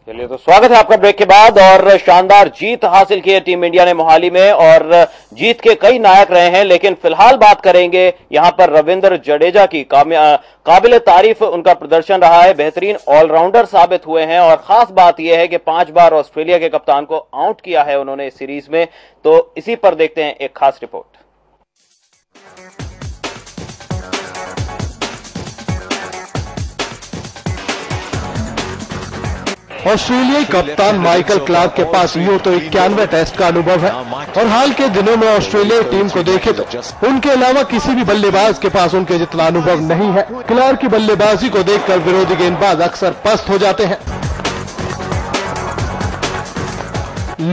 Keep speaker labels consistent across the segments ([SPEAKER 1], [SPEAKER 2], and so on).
[SPEAKER 1] चलिए, तो स्वागत है आपका ब्रेक के बाद। और शानदार जीत हासिल की है टीम इंडिया ने मोहाली में और जीत के कई नायक रहे हैं, लेकिन फिलहाल बात करेंगे यहां पर रविंद्र जडेजा की। काबिल तारीफ उनका प्रदर्शन रहा है, बेहतरीन ऑलराउंडर साबित हुए हैं और खास बात यह है कि 5 बार ऑस्ट्रेलिया के कप्तान को आउट किया है उन्होंने इस सीरीज में। तो इसी पर देखते हैं एक खास रिपोर्ट।
[SPEAKER 2] ऑस्ट्रेलियाई कप्तान माइकल क्लार्क के पास यूं तो 91 टेस्ट का अनुभव है और हाल के दिनों में ऑस्ट्रेलियाई टीम को देखे तो उनके अलावा किसी भी बल्लेबाज के पास उनके जितना अनुभव नहीं है। क्लार्क की बल्लेबाजी को देखकर विरोधी गेंदबाज अक्सर पस्त हो जाते हैं।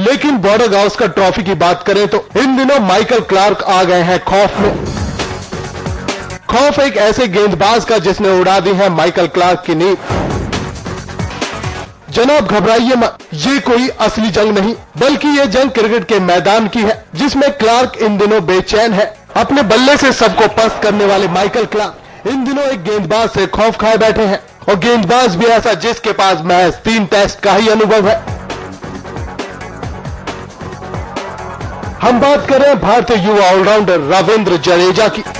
[SPEAKER 2] लेकिन बॉर्डर गावस्कर ट्रॉफी की बात करें तो इन दिनों माइकल क्लार्क आ गए हैं खौफ में। खौफ एक ऐसे गेंदबाज का जिसने उड़ा दी है माइकल क्लार्क की नींद। जनाब घबराइए मत, ये कोई असली जंग नहीं बल्कि ये जंग क्रिकेट के मैदान की है जिसमें क्लार्क इन दिनों बेचैन है। अपने बल्ले से सबको पस्त करने वाले माइकल क्लार्क इन दिनों एक गेंदबाज से खौफ खाए बैठे हैं और गेंदबाज भी ऐसा जिसके पास महज 3 टेस्ट का ही अनुभव है। हम बात कर रहे हैं भारतीय युवा ऑलराउंडर रविंद्र जडेजा की।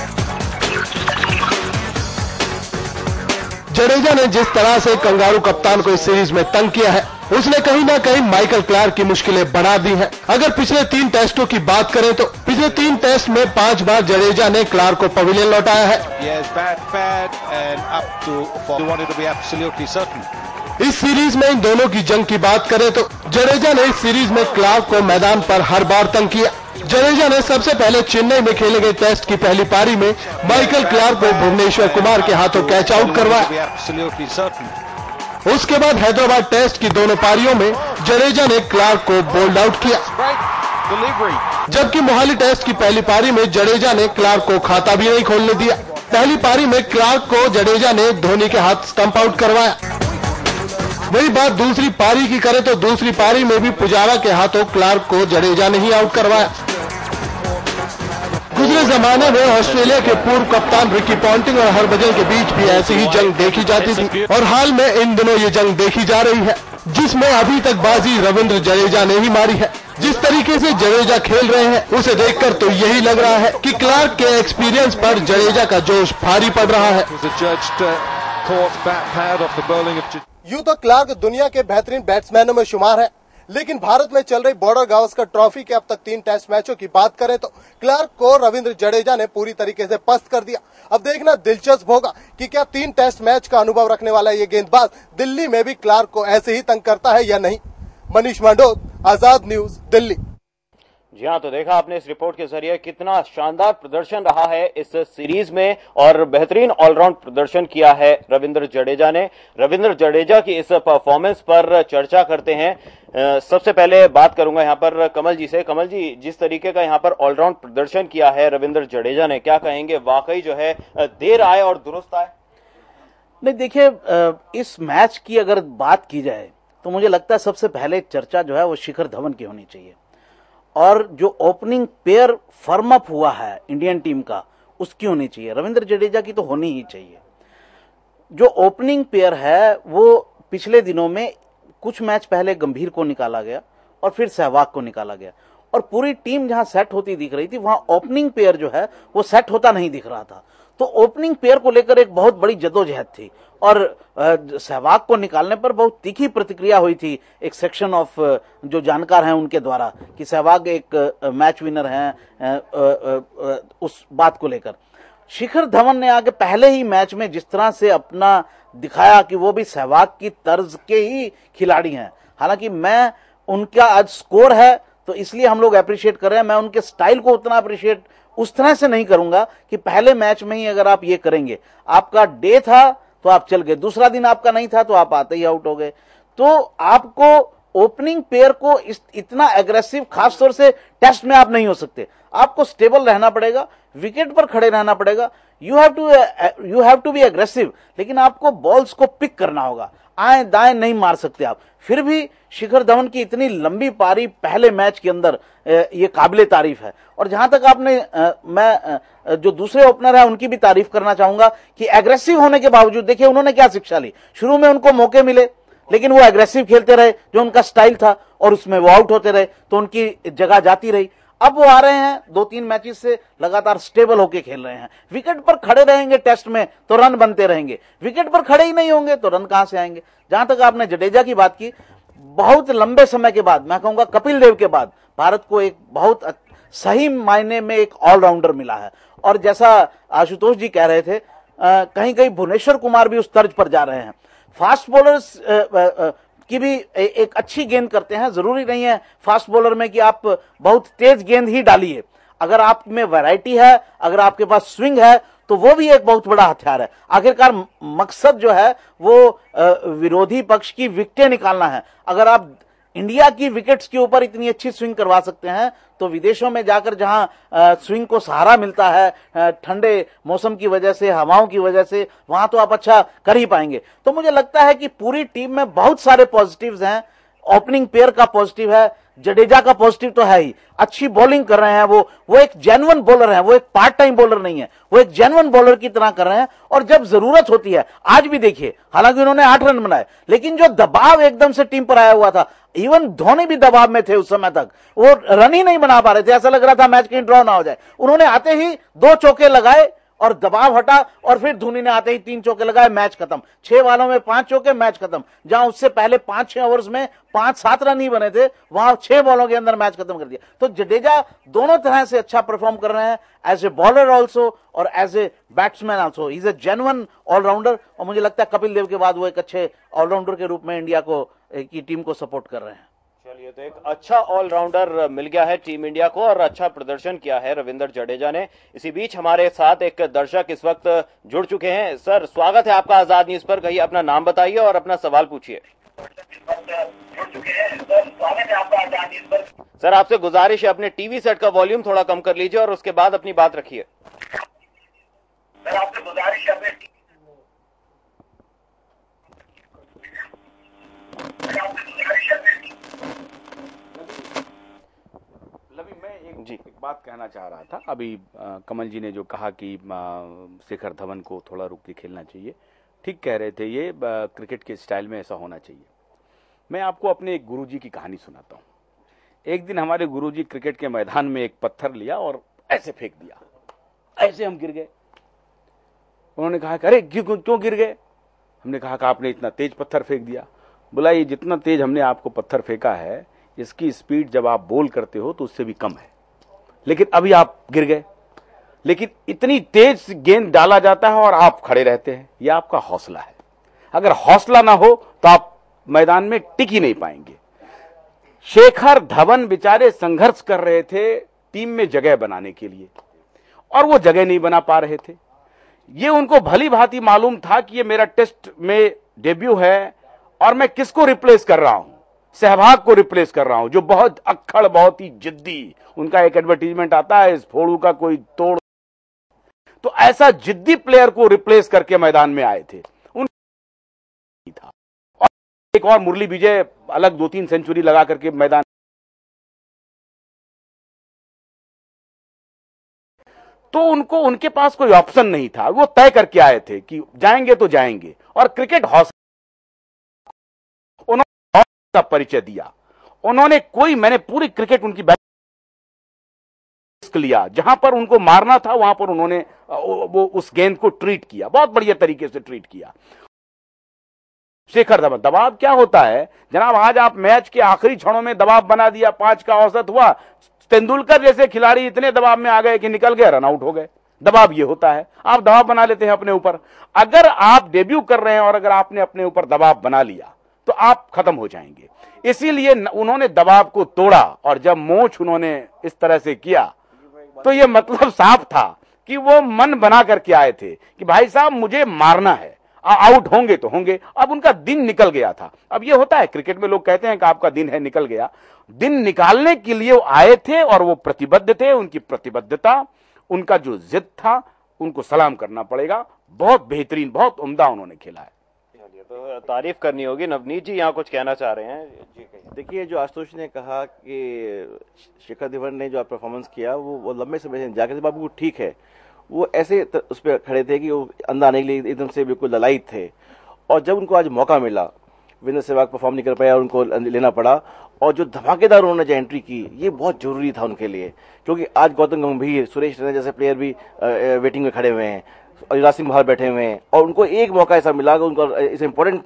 [SPEAKER 2] जडेजा ने जिस तरह से कंगारू कप्तान को इस सीरीज में तंग किया है उसने कहीं ना कहीं माइकल क्लार्क की मुश्किलें बढ़ा दी हैं। अगर पिछले 3 टेस्टों की बात करें तो पिछले 3 टेस्ट में 5 बार जडेजा ने क्लार्क को पवेलियन लौटाया है। इस सीरीज में इन दोनों की जंग की बात करें तो जडेजा ने इस सीरीज में क्लार्क को मैदान पर हर बार तंग किया। जडेजा ने सबसे पहले चेन्नई में खेले गए टेस्ट की पहली पारी में माइकल क्लार्क को भुवनेश्वर कुमार के हाथों कैच आउट करवाया। उसके बाद हैदराबाद टेस्ट की दोनों पारियों में जडेजा ने क्लार्क को बोल्ड आउट किया, जबकि मोहाली टेस्ट की पहली पारी में जडेजा ने क्लार्क को खाता भी नहीं खोलने दिया। पहली पारी में क्लार्क को जडेजा ने धोनी के हाथ स्टंप आउट करवाया। वही बात दूसरी पारी की करें तो दूसरी पारी में भी पुजारा के हाथों क्लार्क को जडेजा ने ही आउट करवाया। गुजरे जमाने में ऑस्ट्रेलिया के पूर्व कप्तान रिकी पॉन्टिंग और हरभजन के बीच भी ऐसी ही जंग देखी जाती थी और हाल में इन दिनों ये जंग देखी जा रही है जिसमें अभी तक बाजी रविंद्र जडेजा ने ही मारी है। जिस तरीके से जडेजा खेल रहे हैं उसे देखकर तो यही लग रहा है कि क्लार्क के एक्सपीरियंस पर जडेजा का जोश भारी पड़ रहा है।
[SPEAKER 3] यूं तो क्लार्क दुनिया के बेहतरीन बैट्समैनों में शुमार है, लेकिन भारत में चल रही बॉर्डर गावस्कर ट्रॉफी के अब तक 3 टेस्ट मैचों की बात करें तो क्लार्क को रविंद्र जडेजा ने पूरी तरीके से पस्त कर दिया। अब देखना दिलचस्प होगा कि क्या 3 टेस्ट मैच का अनुभव रखने वाला ये गेंदबाज दिल्ली में भी क्लार्क को ऐसे ही तंग करता है या नहीं। मनीष मंडोत, आजाद न्यूज, दिल्ली।
[SPEAKER 1] जी हाँ, तो देखा आपने इस रिपोर्ट के जरिए कितना शानदार प्रदर्शन रहा है इस सीरीज में और बेहतरीन ऑलराउंड प्रदर्शन किया है रविंद्र जडेजा ने। रविंद्र जडेजा की इस परफॉर्मेंस पर चर्चा करते हैं। सबसे पहले बात करूंगा यहाँ पर कमल जी से। कमल जी, जिस तरीके का यहाँ पर ऑलराउंड प्रदर्शन किया है रविंद्र जडेजा ने, क्या कहेंगे? वाकई जो है देर आए और दुरुस्त आए?
[SPEAKER 4] नहीं, देखिए, इस मैच की अगर बात की जाए तो मुझे लगता है सबसे पहले चर्चा जो है वो शिखर धवन की होनी चाहिए और जो ओपनिंग पेयर फर्म अप हुआ है इंडियन टीम का उसकी होनी चाहिए। रविंद्र जडेजा की तो होनी ही चाहिए। जो ओपनिंग पेयर है वो पिछले दिनों में कुछ मैच पहले गंभीर को निकाला गया और फिर सहवाग को निकाला गया और पूरी टीम जहां सेट होती दिख रही थी वहां ओपनिंग पेयर जो है वो सेट होता नहीं दिख रहा था। तो ओपनिंग पेयर को लेकर एक बहुत बड़ी जद्दोजहद थी और सहवाग को निकालने पर बहुत तीखी प्रतिक्रिया हुई थी एक सेक्शन ऑफ जो जानकार हैं उनके द्वारा कि सहवाग एक मैच विनर हैं। उस बात को लेकर शिखर धवन ने आगे पहले ही मैच में जिस तरह से अपना दिखाया कि वो भी सहवाग की तर्ज के ही खिलाड़ी हैं। हालांकि मैं उनका आज स्कोर है तो इसलिए हम लोग अप्रिशिएट कर रहे हैं, मैं उनके स्टाइल को उतना अप्रिशिएट उस तरह से नहीं करूंगा कि पहले मैच में ही अगर आप ये करेंगे, आपका डे था तो आप चल गए, दूसरा दिन आपका नहीं था तो आप आते ही आउट हो गए। तो आपको ओपनिंग पेयर को इतना एग्रेसिव, खासतौर से टेस्ट में आप नहीं हो सकते, आपको स्टेबल रहना पड़ेगा, विकेट पर खड़े रहना पड़ेगा। You have to be aggressive, लेकिन आपको बॉल्स को पिक करना होगा, आए दाएं नहीं मार सकते आप। फिर भी शिखर धवन की इतनी लंबी पारी पहले मैच के अंदर ये काबिले तारीफ है। और जहां तक आपने मैं जो दूसरे ओपनर है उनकी भी तारीफ करना चाहूंगा कि एग्रेसिव होने के बावजूद देखिए उन्होंने क्या शिक्षा ली। शुरू में उनको मौके मिले, लेकिन वो एग्रेसिव खेलते रहे जो उनका स्टाइल था और उसमें वो आउट होते रहे तो उनकी जगह जाती रही। अब वो आ रहे हैं 2-3 मैचेस से लगातार स्टेबल होके खेल रहे हैं। विकेट पर खड़े रहेंगे टेस्ट में तो रन बनते रहेंगे, विकेट पर खड़े ही नहीं होंगे तो रन कहां से आएंगे। जहां तक आपने जडेजा की बात की, बहुत लंबे समय के बाद, मैं कहूंगा कपिल देव के बाद, भारत को एक बहुत सही मायने में एक ऑलराउंडर मिला है। और जैसा आशुतोष जी कह रहे थे, कहीं कहीं भुवनेश्वर कुमार भी उस तर्ज पर जा रहे हैं। फास्ट बॉलर्स की भी एक अच्छी गेंद करते हैं। जरूरी नहीं है फास्ट बॉलर में कि आप बहुत तेज गेंद ही डालिए। अगर आप में वैरायटी है, अगर आपके पास स्विंग है, तो वो भी एक बहुत बड़ा हथियार है। आखिरकार मकसद जो है वो विरोधी पक्ष की विकेटें निकालना है। अगर आप इंडिया की विकेट्स के ऊपर इतनी अच्छी स्विंग करवा सकते हैं तो विदेशों में जाकर जहां स्विंग को सहारा मिलता है ठंडे मौसम की वजह से, हवाओं की वजह से, वहां तो आप अच्छा कर ही पाएंगे। तो मुझे लगता है कि पूरी टीम में बहुत सारे पॉजिटिव्स हैं। ओपनिंग पेयर का पॉजिटिव है, जडेजा का पॉजिटिव तो है ही, अच्छी बॉलिंग कर रहे हैं। वो एक जेन्युइन बॉलर है, वो एक पार्ट टाइम बॉलर नहीं है, वो एक जेन्युइन बॉलर की तरह कर रहे हैं। और जब जरूरत होती है, आज भी देखिए, हालांकि उन्होंने 8 रन बनाए, लेकिन जो दबाव एकदम से टीम पर आया हुआ था, इवन धोनी भी दबाव में थे उस समय तक, वो रन ही नहीं बना पा रहे थे, ऐसा लग रहा था मैच कहीं ड्रॉ ना हो जाए। उन्होंने आते ही 2 चौके लगाए और दबाव हटा, और फिर धोनी ने आते ही 3 चौके लगाए, मैच खत्म। 6 बालों में 5 चौके, मैच खत्म। जहां उससे पहले 5-6 ओवर्स में 5-7 रन ही बने थे, वहां 6 बॉलों के अंदर मैच खत्म कर दिया। तो जडेजा दोनों तरह से अच्छा परफॉर्म कर रहे हैं, एज ए बॉलर ऑल्सो और as a batsman also. Is a genuine allrounder, और मुझे लगता है कपिल देव के बाद वो एक अच्छे ऑलराउंडर के रूप में इंडिया को की टीम को सपोर्ट कर रहे हैं।
[SPEAKER 1] चलिए, तो एक अच्छा ऑलराउंडर मिल गया है टीम इंडिया को और अच्छा प्रदर्शन किया है रविंद्र जडेजा ने। इसी बीच हमारे साथ एक दर्शक इस वक्त जुड़ चुके हैं। सर, स्वागत है आपका आजाद न्यूज पर। कहिए, अपना नाम बताइए और अपना सवाल पूछिए। सर, आपसे गुजारिश है अपने टीवी सेट का वॉल्यूम थोड़ा कम कर लीजिए और उसके बाद अपनी बात रखिए।
[SPEAKER 5] एक बात कहना चाह रहा था। अभी कमल जी ने जो कहा कि शिखर धवन को थोड़ा रुक के खेलना चाहिए, ठीक कह रहे थे। ये क्रिकेट के स्टाइल में ऐसा होना चाहिए। मैं आपको अपने एक गुरुजी की कहानी सुनाता हूँ। एक दिन हमारे गुरुजी क्रिकेट के मैदान में एक पत्थर लिया और ऐसे फेंक दिया, ऐसे हम गिर गए। उन्होंने कहा कि अरे क्यों गिर गए? हमने कहा कि आपने इतना तेज पत्थर फेंक दिया। बोला, ये जितना तेज हमने आपको पत्थर फेंका है, इसकी स्पीड जब आप बॉल करते हो तो उससे भी कम है, लेकिन अभी आप गिर गए। लेकिन इतनी तेज गेंद डाला जाता है और आप खड़े रहते हैं, यह आपका हौसला है। अगर हौसला ना हो तो आप मैदान में टिक ही नहीं पाएंगे। शिखर धवन बेचारे संघर्ष कर रहे थे टीम में जगह बनाने के लिए, और वो जगह नहीं बना पा रहे थे। ये उनको भली भांति मालूम था कि ये मेरा टेस्ट में डेब्यू है और मैं किसको रिप्लेस कर रहा हूं? सहवाग को रिप्लेस कर रहा हूं, जो बहुत अक्खड़, बहुत ही जिद्दी। उनका एक एडवर्टीजमेंट आता है, इस फोड़ू का कोई तोड़। तो ऐसा जिद्दी प्लेयर को रिप्लेस करके मैदान में आए थे। उन था और एक और मुरली विजय अलग 2-3 सेंचुरी लगा करके मैदान। तो उनको, उनके पास कोई ऑप्शन नहीं था। वो तय करके आए थे कि जाएंगे तो जाएंगे। और क्रिकेट हौसला, उन्होंने का परिचय दिया। उन्होंने मैंने पूरी क्रिकेट उनकी लिया, जहां पर उनको मारना था वहां पर उन्होंने वो उस गेंद को ट्रीट किया, बहुत बढ़िया तरीके से ट्रीट किया। शिखर धवन, दबाव क्या होता है जनाब? आज आप मैच के आखिरी क्षणों में दबाव बना दिया, 5 का औसत हुआ, तेंदुलकर जैसे खिलाड़ी इतने दबाव में आ गए कि निकल गए, रन आउट हो गए। दबाव ये होता है, आप दबाव बना लेते हैं अपने ऊपर। अगर आप डेब्यू कर रहे हैं और अगर आपने अपने ऊपर दबाव बना लिया तो आप खत्म हो जाएंगे। इसीलिए उन्होंने दबाव को तोड़ा, और जब मोच उन्होंने इस तरह से किया तो ये मतलब साफ था कि वो मन बना करके आए थे कि भाई साहब मुझे मारना है, आउट होंगे तो होंगे। अब उनका दिन निकल गया था। अब ये होता है क्रिकेट में, लोग कहते हैं कि आपका दिन है निकल गया। दिन निकालने के लिए वो आए थे और वो प्रतिबद्ध थे। उनकी प्रतिबद्धता, उनका जो जिद था, उनको सलाम करना पड़ेगा। बहुत बेहतरीन, बहुत उम्दा उन्होंने खेला है।
[SPEAKER 1] तो तारीफ करनी होगी। नवनीत जी यहाँ कुछ कहना चाह रहे हैं जी।
[SPEAKER 6] देखिए, जो आशुतोष ने कहा कि शिखर धवन ने जो परफॉर्मेंस किया वो लंबे समय से जाकिर बाबू ठीक है, वो ऐसे उस पर खड़े थे कि वो अंदर आने के लिए एकदम से बिल्कुल ललायत थे। और जब उनको आज मौका मिला, वीरेंद्र सहवाग परफॉर्म नहीं कर पाया, उनको लेना पड़ा। और जो धमाकेदार उन्होंने जो एंट्री की, ये बहुत जरूरी था उनके लिए, क्योंकि आज गौतम गंभीर, सुरेश रैना जैसे प्लेयर भी वेटिंग में खड़े हुए हैं, और युवराज सिंह बाहर बैठे हुए हैं, और उनको एक मौका ऐसा मिला कि उनको इस इंपॉर्टेंट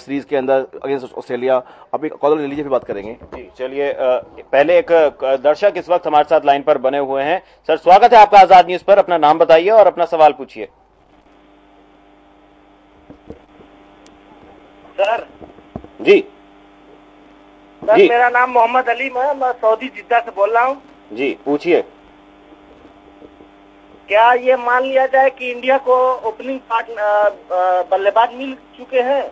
[SPEAKER 6] सीरीज के अंदर अगेंस्ट ऑस्ट्रेलिया। अब एक कॉलर ले लीजिए, फिर बात करेंगे।
[SPEAKER 1] जी चलिए, पहले एक दर्शक इस वक्त हमारे साथ लाइन पर बने हुए हैं। सर, स्वागत है आपका आजाद न्यूज पर। अपना नाम बताइए और अपना सवाल पूछिए।
[SPEAKER 7] सर
[SPEAKER 1] जी
[SPEAKER 7] सर,
[SPEAKER 1] जी
[SPEAKER 7] मेरा नाम मोहम्मद अलीम है, मैं सऊदी जिद्दा से बोल रहा हूँ।
[SPEAKER 1] जी पूछिए।
[SPEAKER 7] क्या ये मान लिया जाए कि इंडिया को ओपनिंग बल्लेबाज मिल चुके हैं?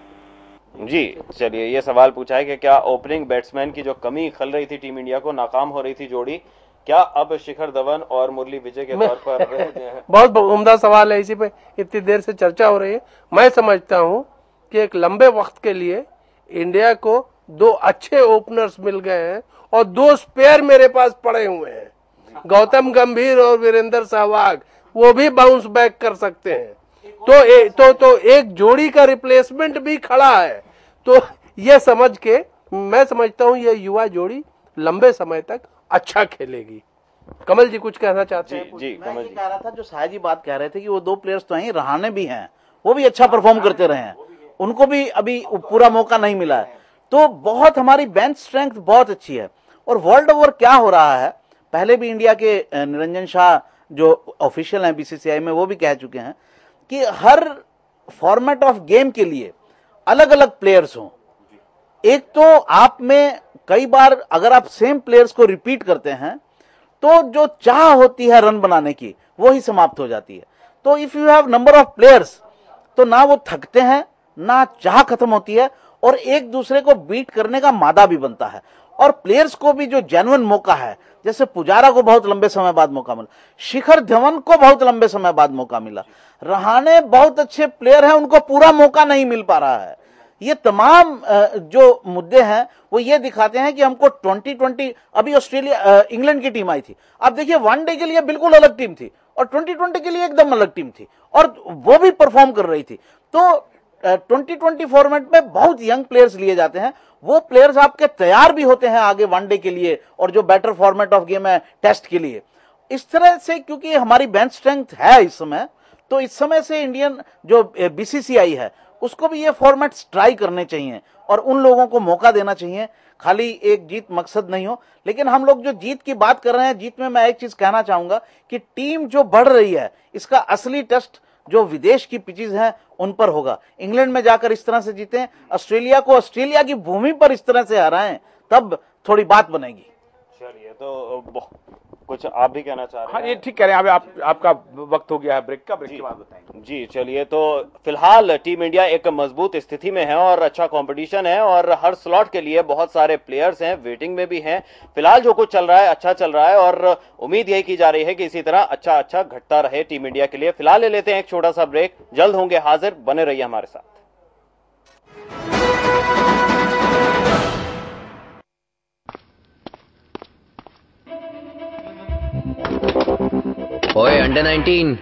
[SPEAKER 1] जी चलिए, ये सवाल पूछा है कि क्या ओपनिंग बैट्समैन की जो कमी खल रही थी टीम इंडिया को, नाकाम हो रही थी जोड़ी, क्या अब शिखर धवन और मुरली विजय के तौर पर
[SPEAKER 8] बहुत उम्दा सवाल है, इसी पे इतनी देर से चर्चा हो रही है। मैं समझता हूं कि एक लंबे वक्त के लिए इंडिया को 2 अच्छे ओपनर्स मिल गए हैं और 2 स्पेयर मेरे पास पड़े हुए हैं, गौतम गंभीर और वीरेंद्र सहवाग, वो भी बाउंस बैक कर सकते हैं। तो एक जोड़ी का रिप्लेसमेंट भी खड़ा है। तो ये समझ के मैं समझता हूं ये युवा जोड़ी लंबे समय तक अच्छा खेलेगी। कमल जी कुछ कहना चाहते हैं?
[SPEAKER 1] जी
[SPEAKER 4] मैं
[SPEAKER 1] कमल
[SPEAKER 4] ये
[SPEAKER 1] जी।
[SPEAKER 4] कह रहा था, जो साया जी बात कह रहे थे कि वो 2 प्लेयर्स तो हैं, रहाणे भी हैं, वो भी अच्छा परफॉर्म करते रहे हैं, उनको भी अभी पूरा मौका नहीं मिला है। तो बहुत हमारी बेंच स्ट्रेंथ बहुत अच्छी है। और वर्ल्ड ओवर क्या हो रहा है, पहले भी इंडिया के निरंजन शाह जो ऑफिशियल हैं बीसीसीआई में, वो भी कह चुके हैं कि हर फॉर्मेट ऑफ गेम के लिए अलग अलग प्लेयर्स हों। एक तो आप में कई बार अगर आप सेम प्लेयर्स को रिपीट करते हैं तो जो चाह होती है रन बनाने की, वो ही समाप्त हो जाती है। तो if you have number of players, तो ना वो थकते हैं, ना चाह खत्म होती है, और एक दूसरे को बीट करने का मादा भी बनता है। और प्लेयर्स को भी जो जेन्युइन मौका है, जैसे पुजारा को बहुत लंबे समय बाद मौका मिला, शिखर धवन को बहुत लंबे समय बाद मौका मिला, रहाणे बहुत अच्छे प्लेयर हैं, उनको पूरा मौका नहीं मिल पा रहा है। ये तमाम जो मुद्दे हैं वो ये दिखाते हैं कि हमको 2020, अभी ऑस्ट्रेलिया इंग्लैंड की टीम आई थी, अब देखिए वनडे के लिए बिल्कुल अलग टीम थी और 2020 के लिए एकदम अलग टीम थी, और वो भी परफॉर्म कर रही थी। तो 2020 फॉर्मेट में बहुत यंग प्लेयर्स लिए जाते हैं, वो प्लेयर्स आपके तैयार भी होते हैं आगे वनडे के लिए और जो बेटर फॉर्मेट ऑफ गेम है टेस्ट के लिए। इस तरह से क्योंकि हमारी बेंच स्ट्रेंथ है इस समय, तो इस समय से इंडियन जो बीसीसीआई है उसको भी ये फॉर्मेट्स ट्राई करने चाहिए और उन लोगों को मौका देना चाहिए। खाली एक जीत मकसद नहीं हो। लेकिन हम लोग जो जीत की बात कर रहे हैं, जीत में मैं एक चीज कहना चाहूंगा कि टीम जो बढ़ रही है, इसका असली टेस्ट जो विदेश की पिचेस हैं उन पर होगा। इंग्लैंड में जाकर इस तरह से जीतें, ऑस्ट्रेलिया को ऑस्ट्रेलिया की भूमि पर इस तरह से हराएं, तब थोड़ी बात बनेगी।
[SPEAKER 1] चलिए, तो कुछ आप भी कहना चाह रहे हैं?
[SPEAKER 5] हाँ, ये ठीक कह रहे हैं। अब आपका वक्त हो गया है ब्रेक का, ब्रेक के बाद बताएंगे।
[SPEAKER 1] जी चलिए, तो फिलहाल टीम इंडिया एक मजबूत स्थिति में है और अच्छा कंपटीशन है और हर स्लॉट के लिए बहुत सारे प्लेयर्स हैं, वेटिंग में भी हैं। फिलहाल जो कुछ चल रहा है अच्छा चल रहा है और उम्मीद यही की जा रही है कि इसी तरह अच्छा घटता रहे टीम इंडिया के लिए। फिलहाल ले लेते हैं एक छोटा सा ब्रेक, जल्द होंगे हाजिर, बने रहिए हमारे साथ।
[SPEAKER 9] ओए अंडर 19